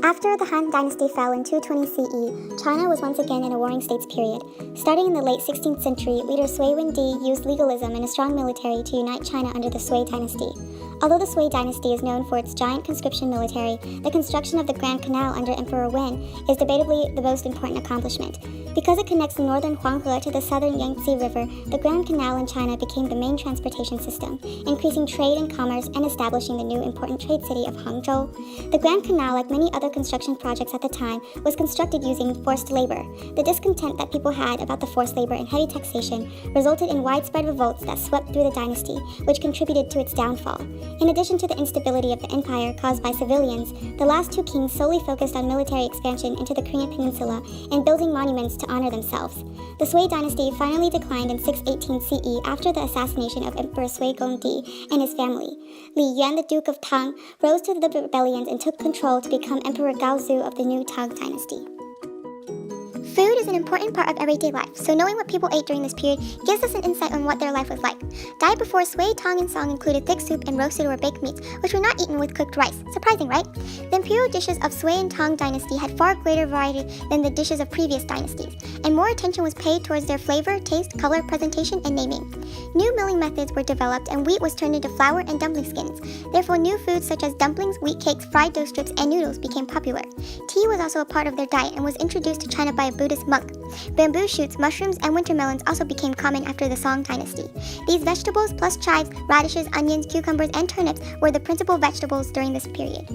After the Han Dynasty fell in 220 CE, China was once again in a warring states period. Starting in the late 16th century, leader Sui Wendi used legalism and a strong military to unite China under the Sui Dynasty. Although the Sui Dynasty is known for its giant conscription military, the construction of the Grand Canal under Emperor Wen is debatably the most important accomplishment. Because it connects the northern Huanghe to the southern Yangtze River, the Grand Canal in China became the main transportation system, increasing trade and commerce and establishing the new important trade city of Hangzhou. The Grand Canal, like many other construction projects at the time, was constructed using forced labor. The discontent that people had about the forced labor and heavy taxation resulted in widespread revolts that swept through the dynasty, which contributed to its downfall. In addition to the instability of the empire caused by civilians, the last two kings solely focused on military expansion into the Korean peninsula and building monuments to honor themselves. The Sui dynasty finally declined in 618 CE after the assassination of Emperor Sui Gongdi and his family. Li Yuan, the Duke of Tang, rose to the rebellions and took control to become Emperor Gaozu of the new Tang dynasty. Food is an important part of everyday life, so knowing what people ate during this period gives us an insight on what their life was like. Diet before Sui, Tang, and Song included thick soup and roasted or baked meats, which were not eaten with cooked rice. Surprising, right? The imperial dishes of Sui and Tang dynasty had far greater variety than the dishes of previous dynasties, and more attention was paid towards their flavor, taste, color, presentation, and naming. New milling methods were developed, and wheat was turned into flour and dumpling skins. Therefore, new foods such as dumplings, wheat cakes, fried dough strips, and noodles became popular. Tea was also a part of their diet and was introduced to China by a Buddhist monk. Bamboo shoots, mushrooms, and winter melons also became common after the Song dynasty. These vegetables, plus chives, radishes, onions, cucumbers, and turnips, were the principal vegetables during this period.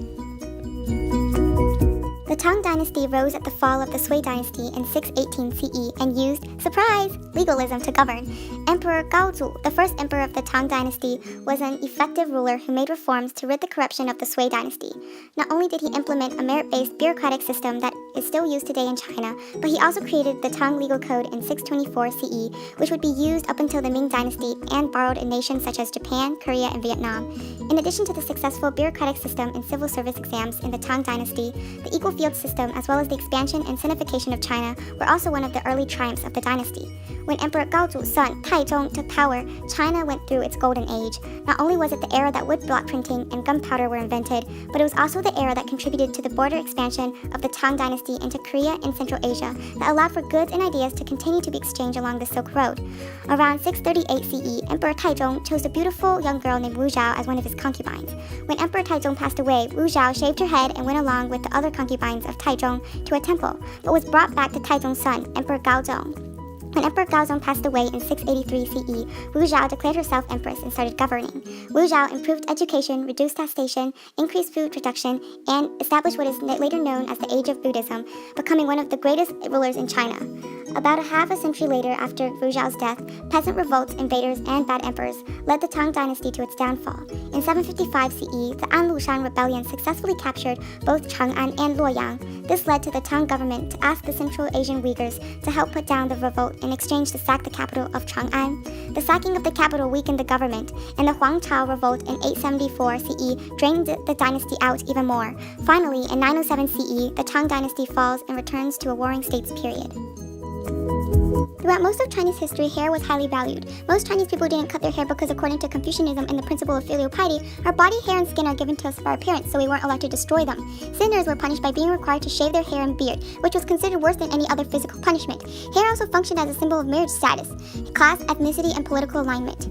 The Tang dynasty rose at the fall of the Sui dynasty in 618 CE and used, surprise, legalism to govern. Emperor Gaozu, the first emperor of the Tang dynasty, was an effective ruler who made reforms to rid the corruption of the Sui dynasty. Not only did he implement a merit-based bureaucratic system that is still used today in China, but he also created the Tang legal code in 624 CE, which would be used up until the Ming dynasty and borrowed in nations such as Japan, Korea, and Vietnam. In addition to the successful bureaucratic system and civil service exams in the Tang dynasty, the equal field system as well as the expansion and sinification of China were also one of the early triumphs of the dynasty. When Emperor Gaozu's son, Taizong, took power, China went through its golden age. Not only was it the era that wood block printing and gunpowder were invented, but it was also the era that contributed to the border expansion of the Tang dynasty into Korea and Central Asia that allowed for goods and ideas to continue to be exchanged along the Silk Road. Around 638 CE, Emperor Taizong chose a beautiful young girl named Wu Zhao as one of his concubines. When Emperor Taizong passed away, Wu Zhao shaved her head and went along with the other concubines of Taizong to a temple, but was brought back to Taizong's son, Emperor Gaozong. When Emperor Gaozong passed away in 683 CE, Wu Zhao declared herself empress and started governing. Wu Zhao improved education, reduced taxation, increased food production, and established what is later known as the Age of Buddhism, becoming one of the greatest rulers in China. About a half a century later, after Wu Zhao's death, peasant revolts, invaders, and bad emperors led the Tang dynasty to its downfall. In 755 CE, the Anlushan rebellion successfully captured both Chang'an and Luoyang. This led to the Tang government to ask the Central Asian Uyghurs to help put down the revolt in exchange to sack the capital of Chang'an. The sacking of the capital weakened the government, and the Huang Chao revolt in 874 CE drained the dynasty out even more. Finally, in 907 CE, the Tang dynasty falls and returns to a warring states period. Throughout most of Chinese history, hair was highly valued. Most Chinese people didn't cut their hair because according to Confucianism and the principle of filial piety, our body, hair, and skin are given to us for our appearance, so we weren't allowed to destroy them. Sinners were punished by being required to shave their hair and beard, which was considered worse than any other physical punishment. Hair also functioned as a symbol of marriage status, class, ethnicity, and political alignment.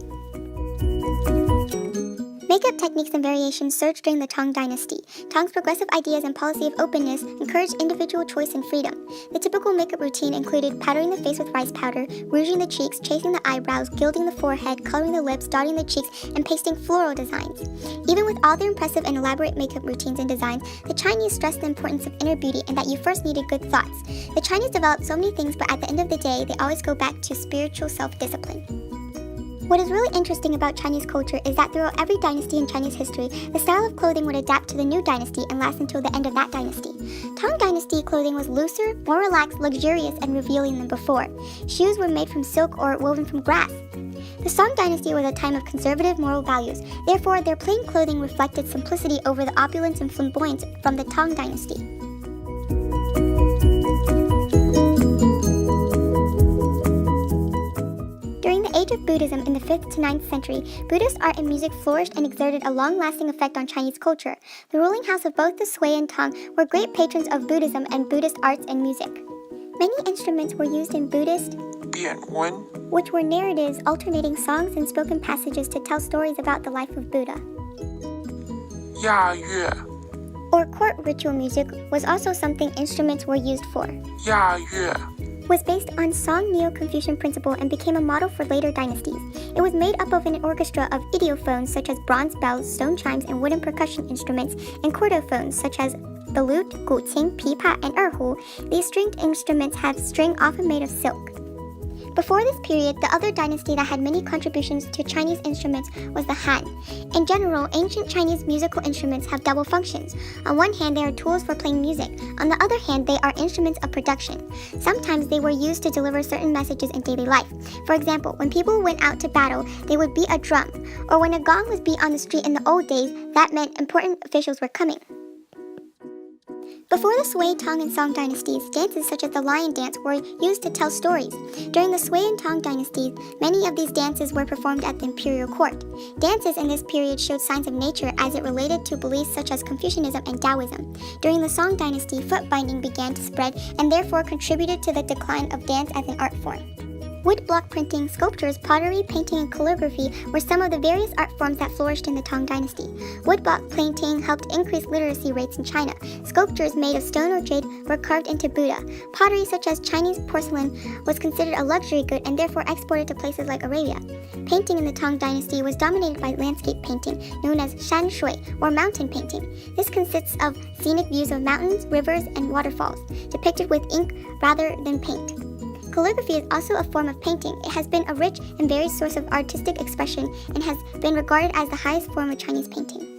Makeup techniques and variations surged during the Tang dynasty. Tang's progressive ideas and policy of openness encouraged individual choice and freedom. The typical makeup routine included powdering the face with rice powder, rouging the cheeks, chasing the eyebrows, gilding the forehead, coloring the lips, dotting the cheeks, and pasting floral designs. Even with all their impressive and elaborate makeup routines and designs, the Chinese stressed the importance of inner beauty and that you first needed good thoughts. The Chinese developed so many things, but at the end of the day, they always go back to spiritual self-discipline. What is really interesting about Chinese culture is that throughout every dynasty in Chinese history, the style of clothing would adapt to the new dynasty and last until the end of that dynasty. Tang dynasty clothing was looser, more relaxed, luxurious, and revealing than before. Shoes were made from silk or woven from grass. The Song dynasty was a time of conservative moral values, therefore their plain clothing reflected simplicity over the opulence and flamboyance from the Tang dynasty. During the Age of with Buddhism in the 5th to 9th century, Buddhist art and music flourished and exerted a long-lasting effect on Chinese culture. The ruling house of both the Sui and Tang were great patrons of Buddhism and Buddhist arts and music. Many instruments were used in Buddhist, which were narratives alternating songs and spoken passages to tell stories about the life of Buddha. Or court ritual music was also something instruments were used for. Was based on Song Neo-Confucian principle and became a model for later dynasties. It was made up of an orchestra of idiophones such as bronze bells, stone chimes, and wooden percussion instruments, and chordophones such as the lute, guqing, pipa, and erhu. These stringed instruments had string often made of silk. Before this period, the other dynasty that had many contributions to Chinese instruments was the Han. In general, ancient Chinese musical instruments have double functions. On one hand, they are tools for playing music. On the other hand, they are instruments of production. Sometimes they were used to deliver certain messages in daily life. For example, when people went out to battle, they would beat a drum. Or when a gong was beat on the street in the old days, that meant important officials were coming. Before the Sui, Tang, and Song dynasties, dances such as the lion dance were used to tell stories. During the Sui and Tang dynasties, many of these dances were performed at the imperial court. Dances in this period showed signs of nature as it related to beliefs such as Confucianism and Taoism. During the Song dynasty, foot binding began to spread and therefore contributed to the decline of dance as an art form. Woodblock printing, sculptures, pottery, painting, and calligraphy were some of the various art forms that flourished in the Tang dynasty. Woodblock painting helped increase literacy rates in China. Sculptures made of stone or jade were carved into Buddha. Pottery, such as Chinese porcelain, was considered a luxury good and therefore exported to places like Arabia. Painting in the Tang dynasty was dominated by landscape painting, known as shan shui, or mountain painting. This consists of scenic views of mountains, rivers, and waterfalls, depicted with ink rather than paint. Calligraphy is also a form of painting. It has been a rich and varied source of artistic expression and has been regarded as the highest form of Chinese painting.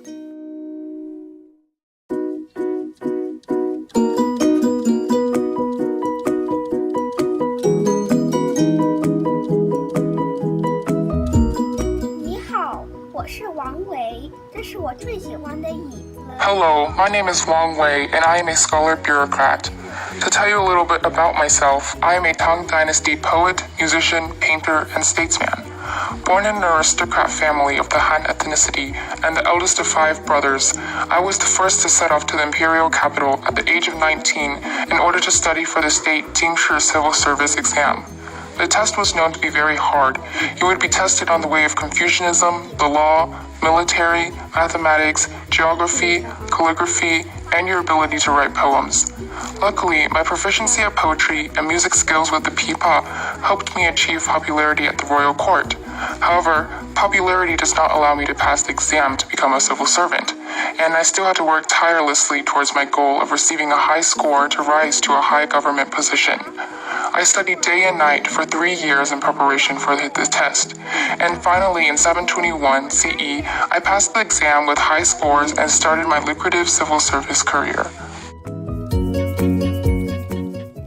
Hello, my name is Wang Wei, and I am a scholar bureaucrat. To tell you a little bit about myself, I am a Tang Dynasty poet, musician, painter, and statesman. Born in an aristocrat family of the Han ethnicity and the eldest of 5 brothers, I was the first to set off to the imperial capital at the age of 19 in order to study for the state Jingshi civil service exam. The test was known to be very hard. You would be tested on the way of Confucianism, the law, military, mathematics, geography, calligraphy, and your ability to write poems. Luckily, my proficiency at poetry and music skills with the pipa helped me achieve popularity at the royal court. However, popularity does not allow me to pass the exam to become a civil servant, and I still had to work tirelessly towards my goal of receiving a high score to rise to a high government position. I studied day and night for 3 years in preparation for the test, and finally in 721 CE, I passed the exam with high scores and started my lucrative civil service career.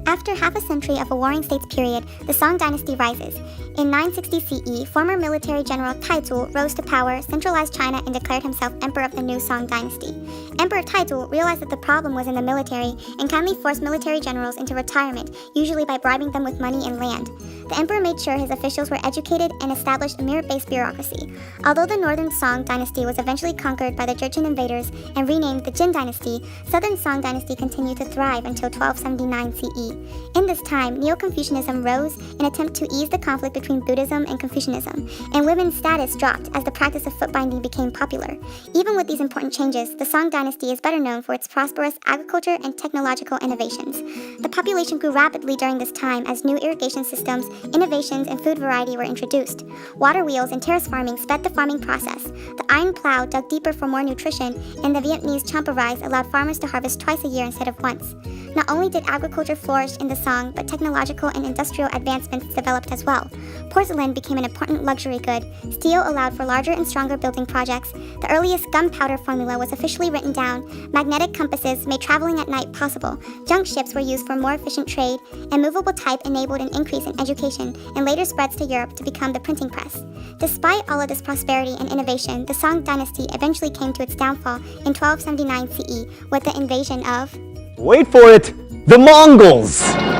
After half a century of a warring states period, the Song dynasty rises. In 960 CE, former military general Taizu rose to power, centralized China, and declared himself emperor of the new Song dynasty. Emperor Taizu realized that the problem was in the military and kindly forced military generals into retirement, usually by bribing them with money and land. The emperor made sure his officials were educated and established a merit-based bureaucracy. Although the northern Song dynasty was eventually conquered by the Jurchen invaders and renamed the Jin dynasty, southern Song dynasty continued to thrive until 1279 CE. In this time, Neo-Confucianism rose in an attempt to ease the conflict between Buddhism and Confucianism, and women's status dropped as the practice of foot binding became popular. Even with these important changes, the Song dynasty is better known for its prosperous agriculture and technological innovations. The population grew rapidly during this time as new irrigation systems, innovations, and food variety were introduced. Water wheels and terrace farming sped the farming process. The iron plow dug deeper for more nutrition, and the Vietnamese champa rice allowed farmers to harvest twice a year instead of once. Not only did agriculture flourish in the Song, but technological and industrial advancements developed as well. Porcelain became an important luxury good. Steel allowed for larger and stronger building projects. The earliest gunpowder formula was officially written down. Magnetic compasses made traveling at night possible. Junk ships were used for more efficient trade, and movable type enabled an increase in education and later spreads to Europe to become the printing press. Despite all of this prosperity and innovation, the Song dynasty eventually came to its downfall in 1279 CE with the invasion of... Wait for it! The Mongols!